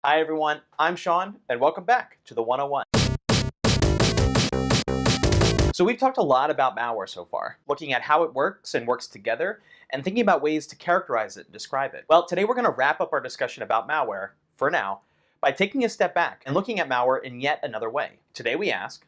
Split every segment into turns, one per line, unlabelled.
Hi everyone, I'm Sean, and welcome back to the 101. So we've talked a lot about malware so far, looking at how it works and works together, and thinking about ways to characterize it and describe it. Well, today we're going to wrap up our discussion about malware, for now, by taking a step back and looking at malware in yet another way. Today we ask,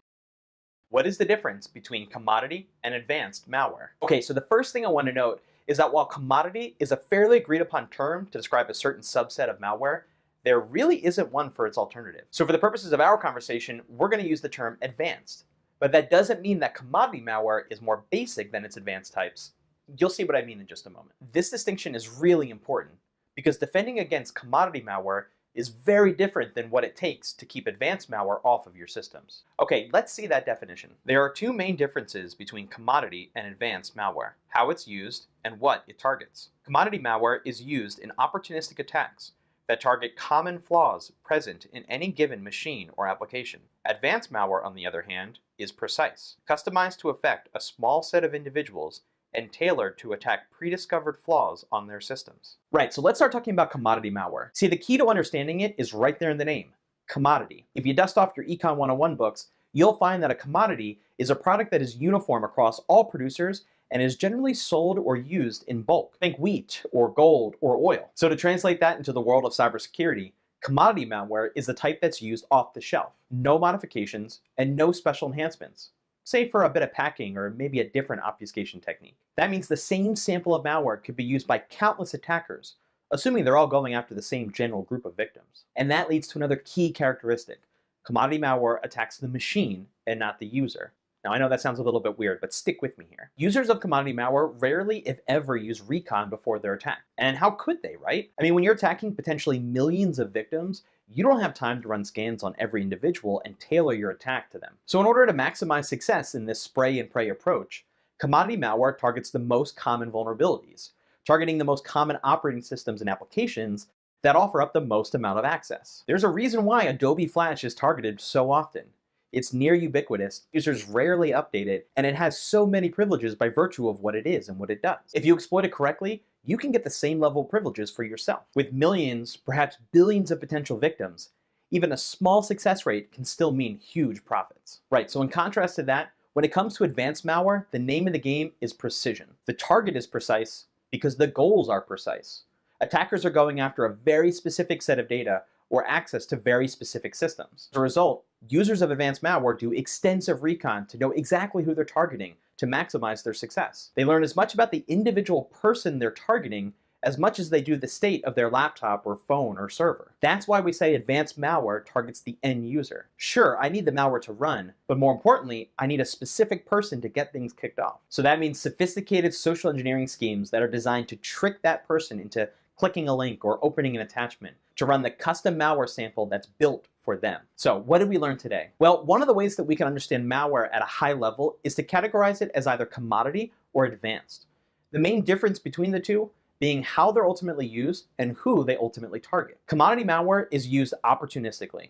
what is the difference between commodity and advanced malware? Okay, so the first thing I want to note is that while commodity is a fairly agreed upon term to describe a certain subset of malware, there really isn't one for its alternative. So for the purposes of our conversation, we're going to use the term advanced. But that doesn't mean that commodity malware is more basic than its advanced types. You'll see what I mean in just a moment. This distinction is really important because defending against commodity malware is very different than what it takes to keep advanced malware off of your systems. Okay, let's see that definition. There are two main differences between commodity and advanced malware: how it's used and what it targets. Commodity malware is used in opportunistic attacks that target common flaws present in any given machine or application. Advanced malware, on the other hand, is precise, customized to affect a small set of individuals and tailored to attack prediscovered flaws on their systems. Right, so let's start talking about commodity malware. See, the key to understanding it is right there in the name, commodity. If you dust off your Econ 101 books, you'll find that a commodity is a product that is uniform across all producers and is generally sold or used in bulk. Think wheat or gold or oil. So to translate that into the world of cybersecurity, commodity malware is the type that's used off the shelf. No modifications and no special enhancements, say for a bit of packing or maybe a different obfuscation technique. That means the same sample of malware could be used by countless attackers, assuming they're all going after the same general group of victims. And that leads to another key characteristic. Commodity malware attacks the machine and not the user. Now, I know that sounds a little bit weird, but stick with me here. Users of commodity malware rarely, if ever, use recon before their attack. And how could they, right? I mean, when you're attacking potentially millions of victims, you don't have time to run scans on every individual and tailor your attack to them. So in order to maximize success in this spray and pray approach, commodity malware targets the most common vulnerabilities, targeting the most common operating systems and applications that offer up the most amount of access. There's a reason why Adobe Flash is targeted so often. It's near ubiquitous, users rarely update it, and it has so many privileges by virtue of what it is and what it does. If you exploit it correctly, you can get the same level of privileges for yourself. With millions, perhaps billions of potential victims, even a small success rate can still mean huge profits. Right, so in contrast to that, when it comes to advanced malware, the name of the game is precision. The target is precise because the goals are precise. Attackers are going after a very specific set of data or access to very specific systems. As a result, users of advanced malware do extensive recon to know exactly who they're targeting to maximize their success. They learn as much about the individual person they're targeting as much as they do the state of their laptop or phone or server. That's why we say advanced malware targets the end user. Sure, I need the malware to run, but more importantly, I need a specific person to get things kicked off. So that means sophisticated social engineering schemes that are designed to trick that person into clicking a link or opening an attachment to run the custom malware sample that's built for them. So what did we learn today? Well, one of the ways that we can understand malware at a high level is to categorize it as either commodity or advanced. The main difference between the two being how they're ultimately used and who they ultimately target. Commodity malware is used opportunistically.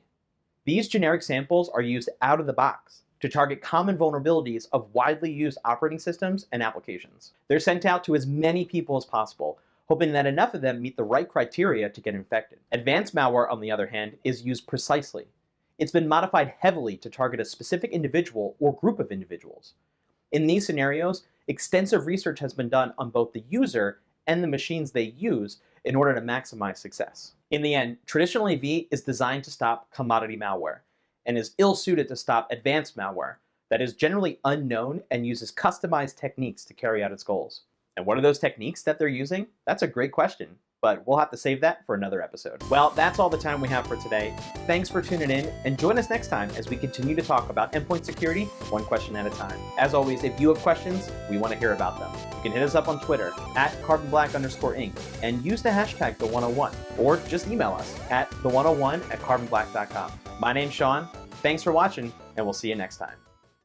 These generic samples are used out of the box to target common vulnerabilities of widely used operating systems and applications. They're sent out to as many people as possible, hoping that enough of them meet the right criteria to get infected. Advanced malware, on the other hand, is used precisely. It's been modified heavily to target a specific individual or group of individuals. In these scenarios, extensive research has been done on both the user and the machines they use in order to maximize success. In the end, traditional AV is designed to stop commodity malware and is ill-suited to stop advanced malware that is generally unknown and uses customized techniques to carry out its goals. And what are those techniques that they're using? That's a great question, but we'll have to save that for another episode. Well, that's all the time we have for today. Thanks for tuning in, and join us next time as we continue to talk about endpoint security one question at a time. As always, if you have questions, we want to hear about them. You can hit us up on Twitter at carbonblack_inc and use the hashtag #the101, or just email us at the101@carbonblack.com. My name's Sean. Thanks for watching, and we'll see you next time.